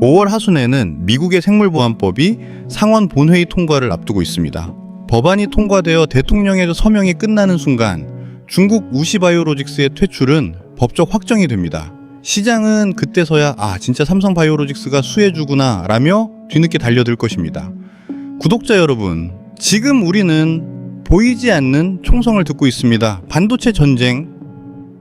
5월 하순에는 미국의 생물보안법이 상원 본회의 통과를 앞두고 있습니다. 법안이 통과되어 대통령의 서명이 끝나는 순간 중국 우시바이오로직스의 퇴출은 법적 확정이 됩니다. 시장은 그때서야 진짜 삼성바이오로직스가 수혜주구나 라며 뒤늦게 달려들 것입니다. 구독자 여러분, 지금 우리는 보이지 않는 총성을 듣고 있습니다. 반도체 전쟁,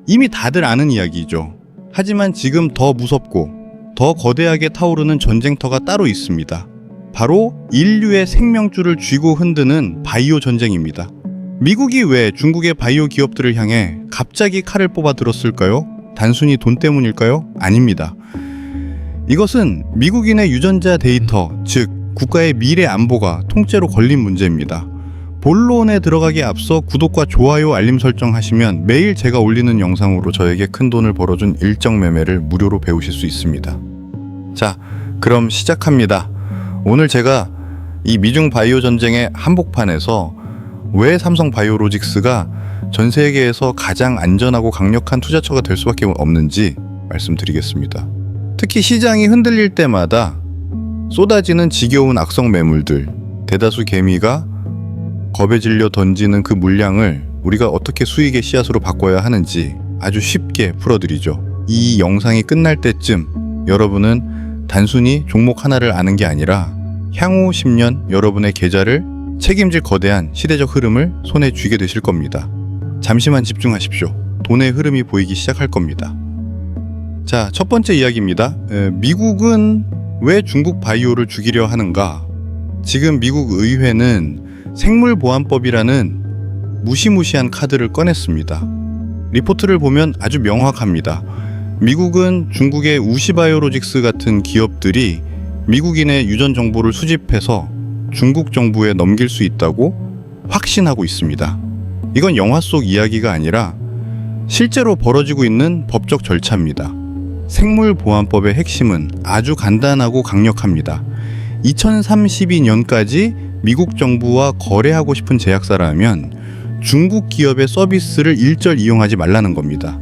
이미 다들 아는 이야기죠. 하지만 지금 더 무섭고 더 거대하게 타오르는 전쟁터가 따로 있습니다. 바로 인류의 생명줄을 쥐고 흔드는 바이오 전쟁입니다. 미국이 왜 중국의 바이오 기업들을 향해 갑자기 칼을 뽑아 들었을까요? 단순히 돈 때문일까요? 아닙니다. 이것은 미국인의 유전자 데이터, 즉 국가의 미래 안보가 통째로 걸린 문제입니다. 본론에 들어가기에 앞서 구독과 좋아요, 알림 설정하시면 매일 제가 올리는 영상으로 저에게 큰 돈을 벌어준 일정 매매를 무료로 배우실 수 있습니다. 자, 그럼 시작합니다. 오늘 제가 이 미중 바이오 전쟁의 한복판에서 왜 삼성바이오로직스가 전 세계에서 가장 안전하고 강력한 투자처가 될 수밖에 없는지 말씀드리겠습니다. 특히 시장이 흔들릴 때마다 쏟아지는 지겨운 악성 매물들, 대다수 개미가 겁에 질려 던지는 그 물량을 우리가 어떻게 수익의 씨앗으로 바꿔야 하는지 아주 쉽게 풀어드리죠. 이 영상이 끝날 때쯤 여러분은 단순히 종목 하나를 아는 게 아니라 향후 10년 여러분의 계좌를 책임질 거대한 시대적 흐름을 손에 쥐게 되실 겁니다. 잠시만 집중하십시오. 돈의 흐름이 보이기 시작할 겁니다. 자, 첫 번째 이야기입니다. 미국은 왜 중국 바이오를 죽이려 하는가? 지금 미국 의회는 생물보안법이라는 무시무시한 카드를 꺼냈습니다. 리포트를 보면 아주 명확합니다. 미국은 중국의 우시바이오로직스 같은 기업들이 미국인의 유전 정보를 수집해서 중국 정부에 넘길 수 있다고 확신하고 있습니다. 이건 영화 속 이야기가 아니라 실제로 벌어지고 있는 법적 절차입니다. 생물보안법의 핵심은 아주 간단하고 강력합니다. 2032년까지 미국 정부와 거래하고 싶은 제약사라면 중국 기업의 서비스를 일절 이용하지 말라는 겁니다.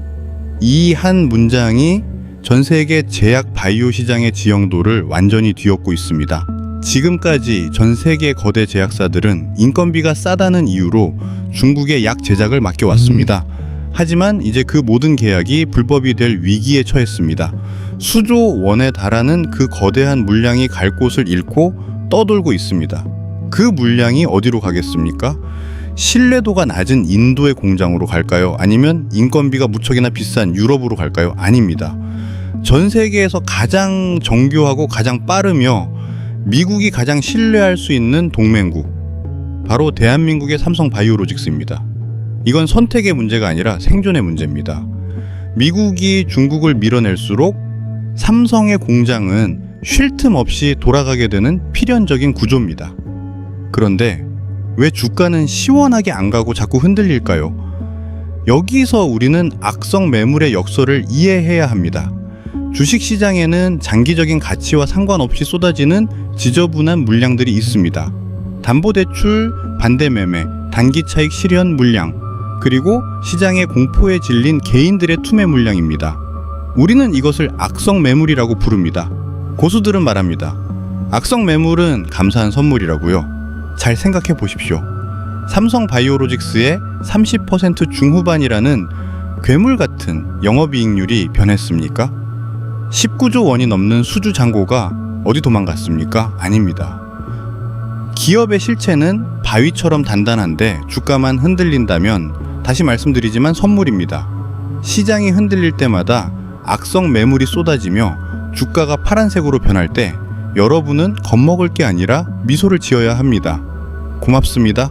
이 한 문장이 전 세계 제약 바이오 시장의 지형도를 완전히 뒤엎고 있습니다. 지금까지 전 세계 거대 제약사들은 인건비가 싸다는 이유로 중국에 약 제작을 맡겨왔습니다. 하지만 이제 그 모든 계약이 불법이 될 위기에 처했습니다. 수조 원에 달하는 그 거대한 물량이 갈 곳을 잃고 떠돌고 있습니다. 그 물량이 어디로 가겠습니까? 신뢰도가 낮은 인도의 공장으로 갈까요? 아니면 인건비가 무척이나 비싼 유럽으로 갈까요? 아닙니다. 전 세계에서 가장 정교하고 가장 빠르며 미국이 가장 신뢰할 수 있는 동맹국, 바로 대한민국의 삼성바이오로직스입니다. 이건 선택의 문제가 아니라 생존의 문제입니다. 미국이 중국을 밀어낼수록 삼성의 공장은 쉴 틈 없이 돌아가게 되는 필연적인 구조입니다. 그런데 왜 주가는 시원하게 안 가고 자꾸 흔들릴까요? 여기서 우리는 악성 매물의 역설을 이해해야 합니다. 주식시장에는 장기적인 가치와 상관없이 쏟아지는 지저분한 물량들이 있습니다. 담보대출, 반대매매, 단기차익 실현 물량, 그리고 시장의 공포에 질린 개인들의 투매 물량입니다. 우리는 이것을 악성 매물이라고 부릅니다. 고수들은 말합니다. 악성 매물은 감사한 선물이라고요. 잘 생각해 보십시오. 삼성바이오로직스의 30% 중후반이라는 괴물 같은 영업이익률이 변했습니까? 19조 원이 넘는 수주 잔고가 어디 도망갔습니까? 아닙니다. 기업의 실체는 바위처럼 단단한데 주가만 흔들린다면 다시 말씀드리지만 선물입니다. 시장이 흔들릴 때마다 악성 매물이 쏟아지며 주가가 파란색으로 변할 때 여러분은 겁먹을 게 아니라 미소를 지어야 합니다. 고맙습니다.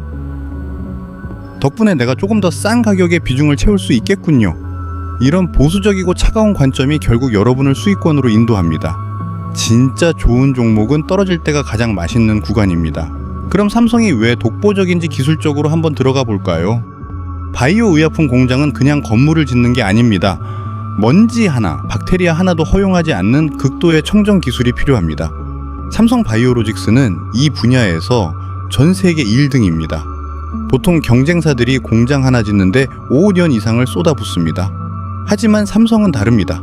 덕분에 내가 조금 더 싼 가격에 비중을 채울 수 있겠군요. 이런 보수적이고 차가운 관점이 결국 여러분을 수익권으로 인도합니다. 진짜 좋은 종목은 떨어질 때가 가장 맛있는 구간입니다. 그럼 삼성이 왜 독보적인지 기술적으로 한번 들어가 볼까요? 바이오 의약품 공장은 그냥 건물을 짓는 게 아닙니다. 먼지 하나, 박테리아 하나도 허용하지 않는 극도의 청정 기술이 필요합니다. 삼성바이오로직스는 이 분야에서 전 세계 1등입니다. 보통 경쟁사들이 공장 하나 짓는데 5년 이상을 쏟아붓습니다. 하지만 삼성은 다릅니다.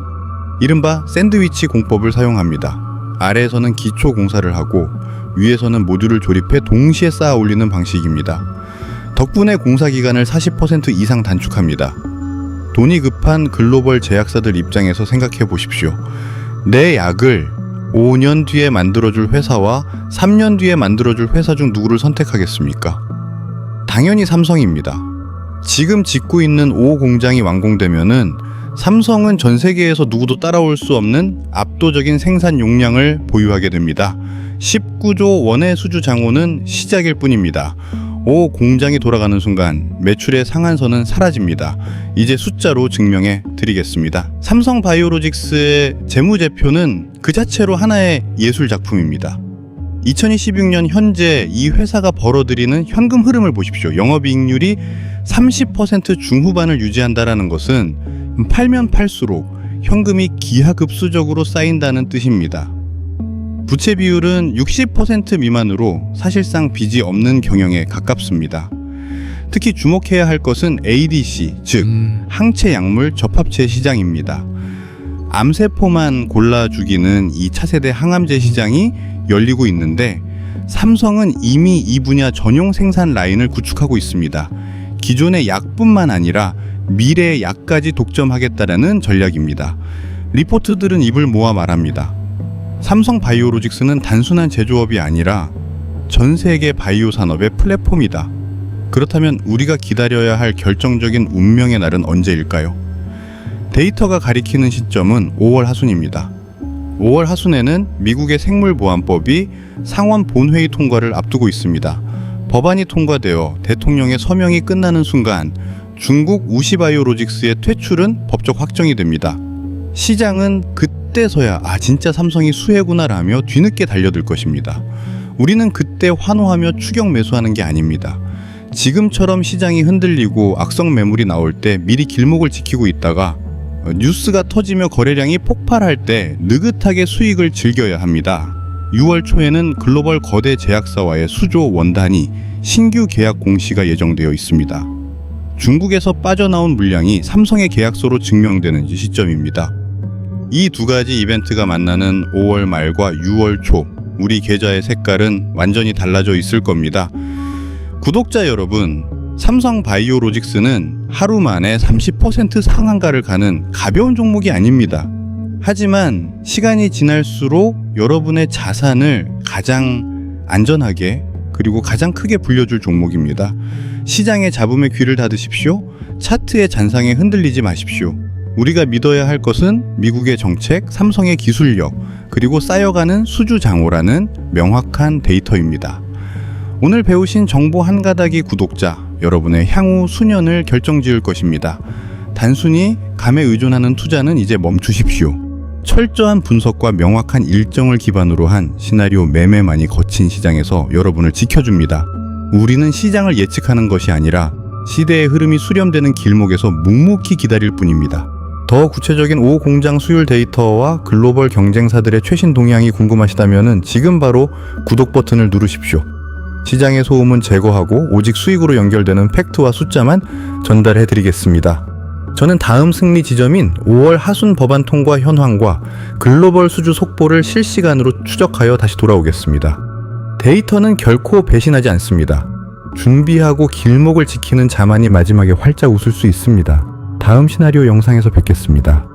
이른바 샌드위치 공법을 사용합니다. 아래에서는 기초 공사를 하고 위에서는 모듈을 조립해 동시에 쌓아 올리는 방식입니다. 덕분에 공사 기간을 40% 이상 단축합니다. 돈이 급한 글로벌 제약사들 입장에서 생각해 보십시오. 내 약을 5년 뒤에 만들어줄 회사와 3년 뒤에 만들어줄 회사 중 누구를 선택하겠습니까? 당연히 삼성입니다. 지금 짓고 있는 5 공장이 완공되면은 삼성은 전 세계에서 누구도 따라올 수 없는 압도적인 생산 용량을 보유하게 됩니다. 19조 원의 수주 장호는 시작일 뿐입니다. 5 공장이 돌아가는 순간 매출의 상한선은 사라집니다. 이제 숫자로 증명해 드리겠습니다. 삼성 바이오로직스의 재무제표는 그 자체로 하나의 예술 작품입니다. 2026년 현재 이 회사가 벌어들이는 현금 흐름을 보십시오. 영업이익률이 30% 중후반을 유지한다는 것은 팔면 팔수록 현금이 기하급수적으로 쌓인다는 뜻입니다. 부채 비율은 60% 미만으로 사실상 빚이 없는 경영에 가깝습니다. 특히 주목해야 할 것은 ADC, 즉 항체 약물 접합체 시장입니다. 암세포만 골라 죽이는 이 차세대 항암제 시장이 열리고 있는데 삼성은 이미 이 분야 전용 생산 라인을 구축하고 있습니다. 기존의 약뿐만 아니라 미래의 약까지 독점하겠다라는 전략입니다. 리포트들은 입을 모아 말합니다. 삼성 바이오로직스는 단순한 제조업이 아니라 전 세계 바이오 산업의 플랫폼이다. 그렇다면 우리가 기다려야 할 결정적인 운명의 날은 언제일까요? 데이터가 가리키는 시점은 5월 하순입니다. 5월 하순에는 미국의 생물보안법이 상원 본회의 통과를 앞두고 있습니다. 법안이 통과되어 대통령의 서명이 끝나는 순간 중국 우시바이오로직스의 퇴출은 법적 확정이 됩니다. 시장은 그때서야 진짜 삼성이 수혜구나라며 뒤늦게 달려들 것입니다. 우리는 그때 환호하며 추격 매수하는 게 아닙니다. 지금처럼 시장이 흔들리고 악성 매물이 나올 때 미리 길목을 지키고 있다가 뉴스가 터지며 거래량이 폭발할 때 느긋하게 수익을 즐겨야 합니다. 6월 초에는 글로벌 거대 제약사와의 수조 원 단위 신규 계약 공시가 예정되어 있습니다. 중국에서 빠져나온 물량이 삼성의 계약서로 증명되는 시점입니다. 이 두 가지 이벤트가 만나는 5월 말과 6월 초, 우리 계좌의 색깔은 완전히 달라져 있을 겁니다. 구독자 여러분, 삼성 바이오로직스는 하루 만에 30% 상한가를 가는 가벼운 종목이 아닙니다. 하지만 시간이 지날수록 여러분의 자산을 가장 안전하게 그리고 가장 크게 불려줄 종목입니다. 시장의 잡음에 귀를 닫으십시오. 차트의 잔상에 흔들리지 마십시오. 우리가 믿어야 할 것은 미국의 정책, 삼성의 기술력, 그리고 쌓여가는 수주장호라는 명확한 데이터입니다. 오늘 배우신 정보 한 가닥이 구독자 여러분의 향후 수년을 결정지을 것입니다. 단순히 감에 의존하는 투자는 이제 멈추십시오. 철저한 분석과 명확한 일정을 기반으로 한 시나리오 매매만이 거친 시장에서 여러분을 지켜줍니다. 우리는 시장을 예측하는 것이 아니라 시대의 흐름이 수렴되는 길목에서 묵묵히 기다릴 뿐입니다. 더 구체적인 5 공장 수율 데이터와 글로벌 경쟁사들의 최신 동향이 궁금하시다면 지금 바로 구독 버튼을 누르십시오. 시장의 소음은 제거하고 오직 수익으로 연결되는 팩트와 숫자만 전달해 드리겠습니다. 저는 다음 승리 지점인 5월 하순 법안 통과 현황과 글로벌 수주 속보를 실시간으로 추적하여 다시 돌아오겠습니다. 데이터는 결코 배신하지 않습니다. 준비하고 길목을 지키는 자만이 마지막에 활짝 웃을 수 있습니다. 다음 시나리오 영상에서 뵙겠습니다.